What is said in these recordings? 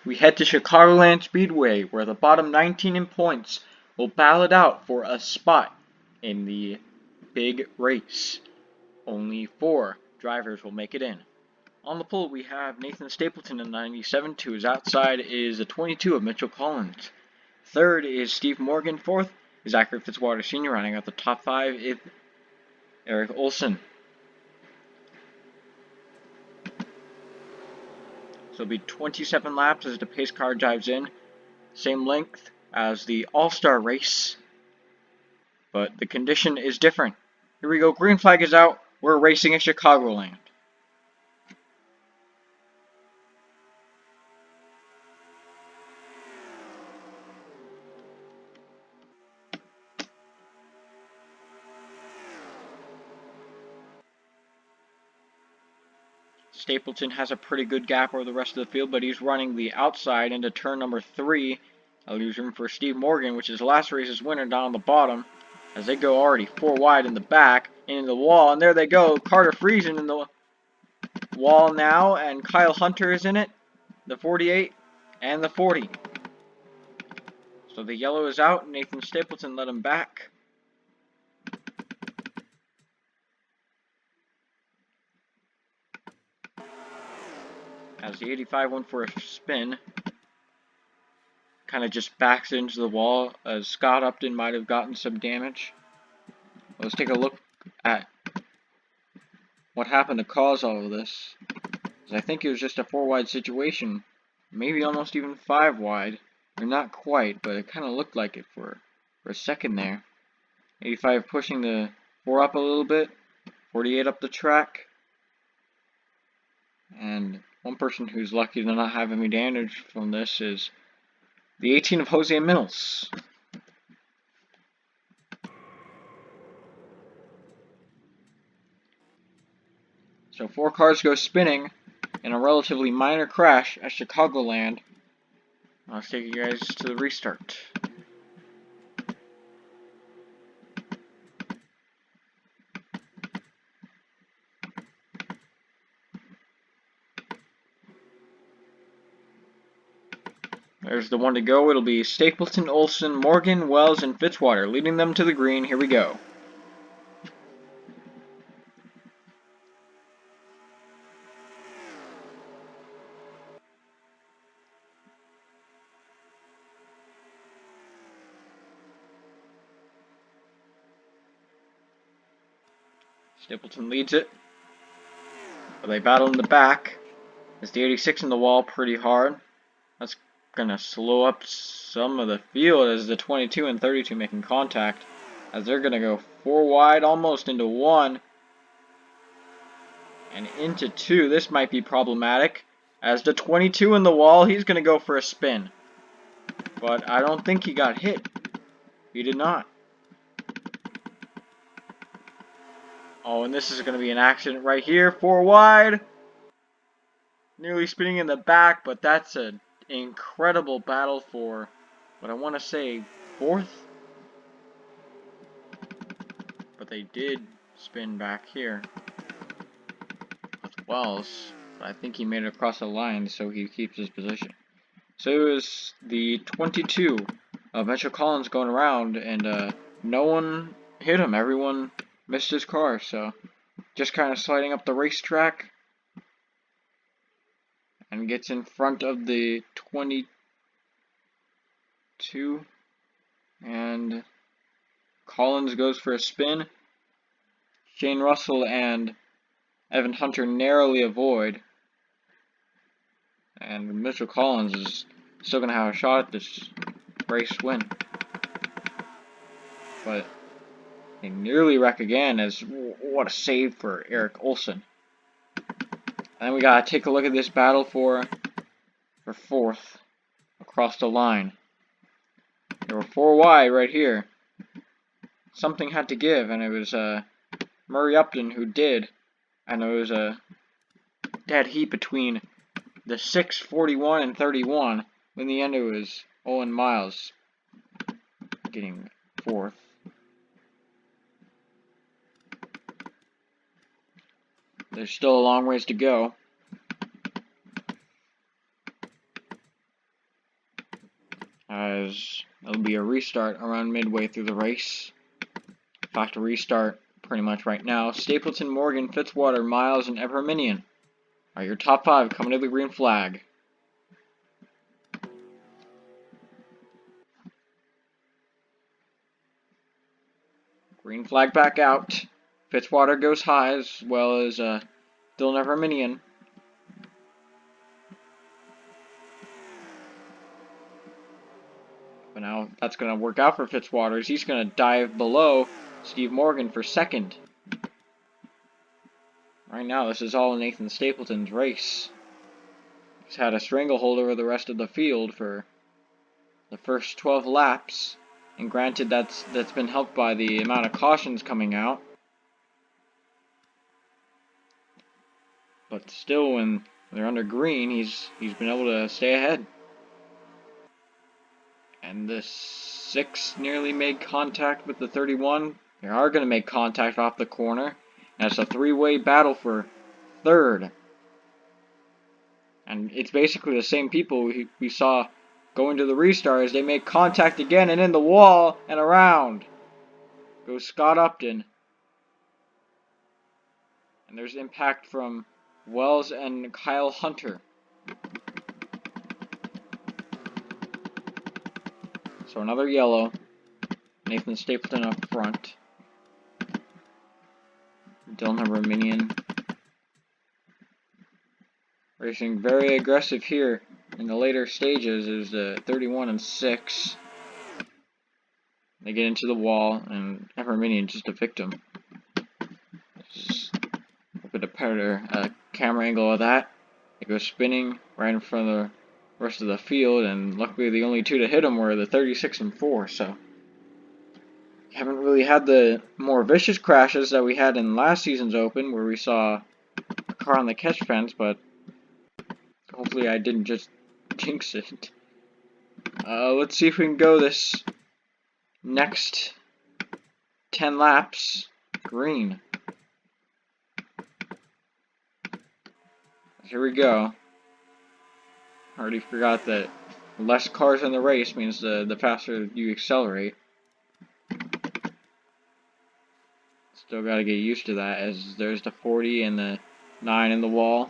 we head to Chicagoland Speedway, where the bottom 19 in points will battle it out for a spot in the big race. Only 4 drivers will make it in. On the pole, we have Nathan Stapleton in 97. To his outside is the 22 of Mitchell Collins. Third is Steve Morgan. Fourth is Zachary Fitzwater Sr. Running out the top 5 is Eric Olson. So it'll be 27 laps as the pace car dives in. Same length as the All-Star race, but the condition is different. Here we go. Green flag is out. We're racing at Chicagoland. Stapleton has a pretty good gap over the rest of the field, but he's running the outside into turn number 3. I'll leave room for Steve Morgan, which is last race's winner, down on the bottom, as they go already 4 wide in the back, into the wall, and there they go. Carter Friesen in the wall now, and Kyle Hunter is in it, the 48 and the 40. So the yellow is out. Nathan Stapleton led him back. As the 85 went for a spin, kind of just backs into the wall, as Scott Upton might have gotten some damage. Let's take a look at what happened to cause all of this. I think it was just a 4 wide situation, maybe almost even 5 wide, or not quite, but it kind of looked like it for a second there. 85 pushing the 4 up a little bit, 48 up the track, and one person who's lucky to not have any damage from this is the 18 of Jose Mills. So 4 cars go spinning in a relatively minor crash at Chicagoland. Let's take you guys to the restart. There's the one to go. It'll be Stapleton, Olson, Morgan, Wells, and Fitzwater, leading them to the green. Here we go. Stapleton leads it, but they battle in the back. It's the 86 in the wall pretty hard. That's gonna slow up some of the field as the 22 and 32 making contact, as they're gonna go 4 wide almost into 1 and into 2. This might be problematic, as the 22 in the wall, he's gonna go for a spin, but I don't think he got hit. He did not. Oh, and this is gonna be an accident right here. 4 wide, nearly spinning in the back, but that's an incredible battle for what I want to say 4th, but they did spin back here with Wells. But I think he made it across the line, so he keeps his position. So it was the 22 of Mitchell Collins going around, and no one hit him. Everyone missed his car, so just kind of sliding up the racetrack and gets in front of the 22, and Collins goes for a spin. Shane Russell and Evan Hunter narrowly avoid, and Mitchell Collins is still going to have a shot at this race win. But they nearly wreck again, as what a save for Eric Olson. And then we got to take a look at this battle for 4th across the line. There were 4 wide right here. Something had to give, and it was Murray Upton who did. And there was a dead heat between the 6, 41, and 31. In the end, it was Owen Miles getting 4th. There's still a long ways to go. as there'll be a restart around midway through the race. In fact, a restart pretty much right now. Stapleton, Morgan, Fitzwater, Miles, and Everminion are your top 5 coming to the green flag. Green flag back out. Fitzwater goes high, as well as Dylan Everminion. But now that's going to work out for Fitzwater, as he's going to dive below Steve Morgan for second. Right now, this is all Nathan Stapleton's race. He's had a stranglehold over the rest of the field for the first 12 laps. And granted, that's been helped by the amount of cautions coming out. But still, when they're under green, he's been able to stay ahead. And the 6 nearly made contact with the 31. They are going to make contact off the corner. And it's a 3-way battle for third. And it's basically the same people we saw going to the restart as they make contact again, and in the wall and around goes Scott Upton. And there's impact from Wells and Kyle Hunter. So another yellow. Nathan Stapleton up front. Dylan Everminion racing very aggressive here in the later stages. Is the 31 and 6. They get into the wall, and Everminion just a victim. Just look at a better camera angle of that. It goes spinning right in front of the rest of the field, and luckily the only 2 to hit him were the 36 and 4. So haven't really had the more vicious crashes that we had in last season's Open, where we saw a car on the catch fence, but hopefully I didn't just jinx it. Let's see if we can go this next 10 laps green. Here we go. Already forgot that less cars in the race means the faster you accelerate. Still gotta get used to that, as there's the 40 and the 9 in the wall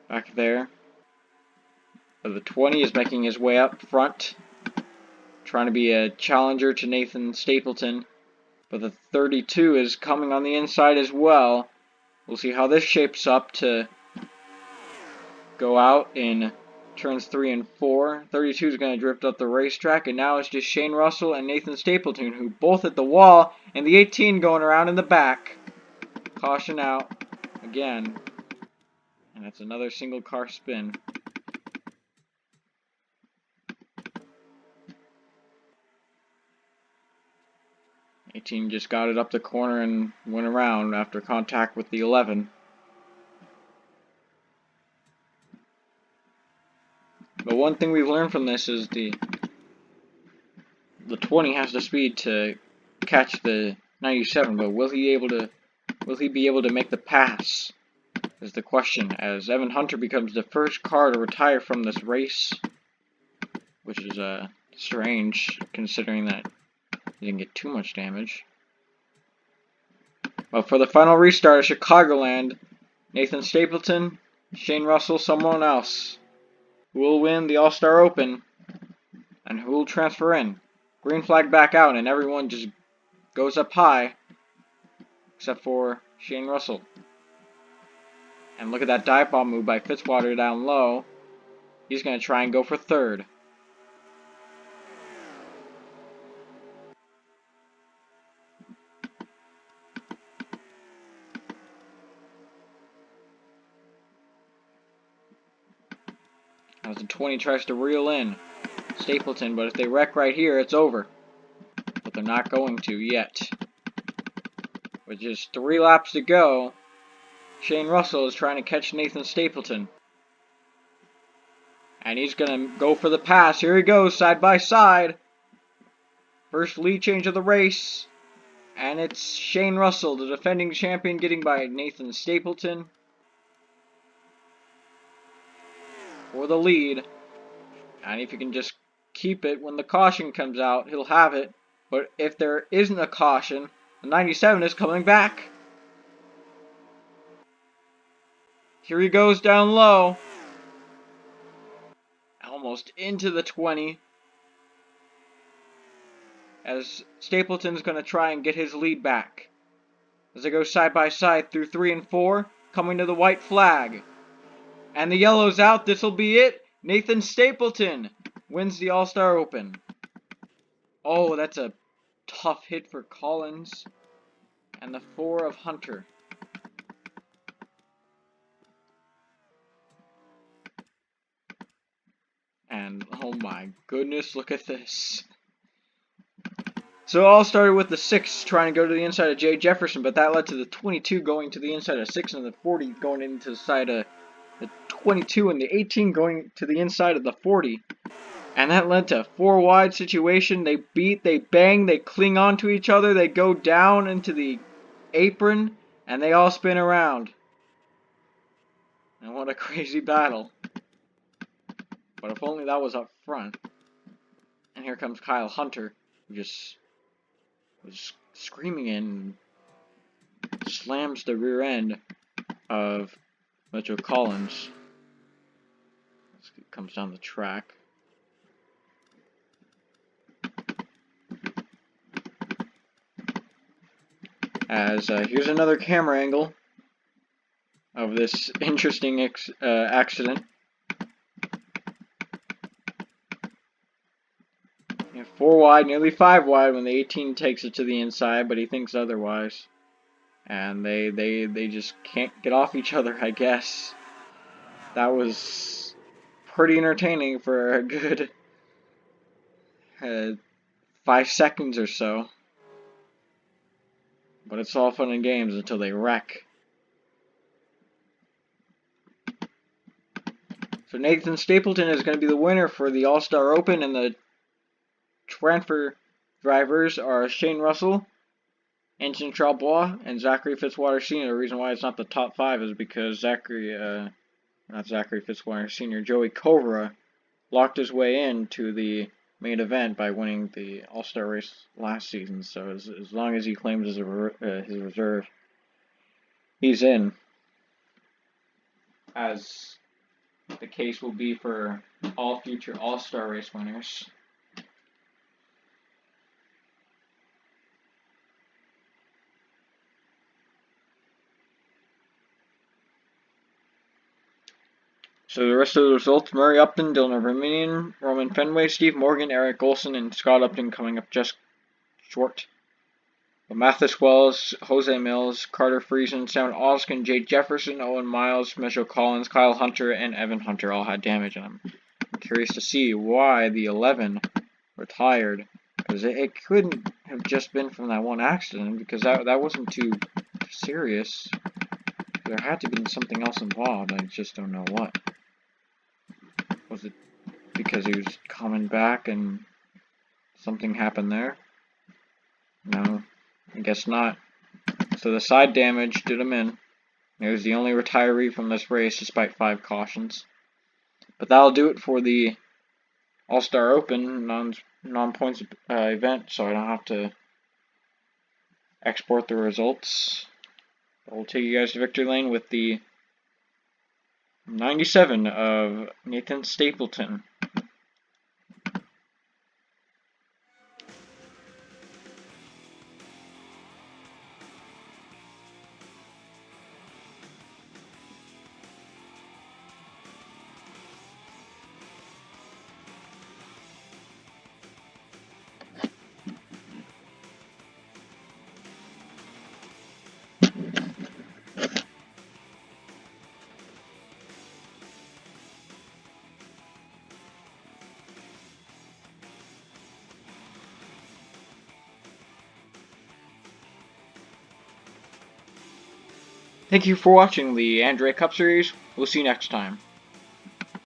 back there. But the 20 is making his way up front, trying to be a challenger to Nathan Stapleton. But the 32 is coming on the inside as well. We'll see how this shapes up to go out in turns 3 and 4. 32 is going to drift up the racetrack, and now it's just Shane Russell and Nathan Stapleton, who both hit the wall, and the 18 going around in the back. Caution out again, and that's another single car spin. Team just got it up the corner and went around after contact with the 11. But one thing we've learned from this is the 20 has the speed to catch the 97, but will he be able to make the pass is the question, as Evan Hunter becomes the first car to retire from this race, which is strange considering that he didn't get too much damage. But for the final restart of Chicagoland, Nathan Stapleton, Shane Russell, someone else. Who will win the All-Star Open, and who will transfer in? Green flag back out, and everyone just goes up high, except for Shane Russell. And look at that dive bomb move by Fitzwater down low. He's going to try and go for third. As the 20 tries to reel in Stapleton, but if they wreck right here, it's over. But they're not going to yet. With just 3 laps to go, Shane Russell is trying to catch Nathan Stapleton. And he's going to go for the pass. Here he goes, side by side. First lead change of the race. And it's Shane Russell, the defending champion, getting by Nathan Stapleton for the lead. And if you can just keep it. When the caution comes out, he'll have it. But if there isn't a caution, the 97 is coming back. Here he goes down low. Almost into the 20. As Stapleton's going to try and get his lead back. As they go side by side through 3 and 4, coming to the white flag. And the yellow's out. This'll be it. Nathan Stapleton wins the All-Star Open. Oh, that's a tough hit for Collins. And the 4 of Hunter. And oh my goodness, look at this. So it all started with the 6 trying to go to the inside of Jay Jefferson, but that led to the 22 going to the inside of 6 and the 40 going into the side of the 22 and the 18 going to the inside of the 40. And that led to a 4 wide situation. They beat, they bang, they cling on to each other, they go down into the apron, and they all spin around. And what a crazy battle. But if only that was up front. And here comes Kyle Hunter, who just was screaming and slams the rear end of Mitchell Collins. It comes down the track. As here's another camera angle of this interesting accident. 4 wide, nearly 5 wide when the 18 takes it to the inside, but he thinks otherwise. And they just can't get off each other, I guess. That was pretty entertaining for a good 5 seconds or so. But it's all fun and games until they wreck. So Nathan Stapleton is going to be the winner for the All-Star Open, and the transfer drivers are Shane Russell, Anton Tralbois, and Zachary Fitzwater Sr. The reason why it's not the top 5 is because not Zachary Fitzwater Sr., Joey Kovra locked his way into the main event by winning the All-Star race last season. So as long as he claims his reserve, he's in. As the case will be for all future All-Star race winners. So the rest of the results: Murray Upton, Dylan Verminion, Roman Fenway, Steve Morgan, Eric Olson, and Scott Upton coming up just short. But Mathis Wells, Jose Mills, Carter Friesen, Sam Oskin, Jade Jefferson, Owen Miles, Mitchell Collins, Kyle Hunter, and Evan Hunter all had damage, and I'm curious to see why the 11 retired, because it couldn't have just been from that one accident, because that wasn't too serious. There had to be something else involved. I just don't know what. Was it because he was coming back and something happened there? No, I guess not. So the side damage did him in. He was the only retiree from this race despite 5 cautions. But that'll do it for the All-Star Open non-points event, so I don't have to export the results. We'll take you guys to victory lane with the 97 of Nathan Stapleton. Thank you for watching the Andre Cup Series. We'll see you next time.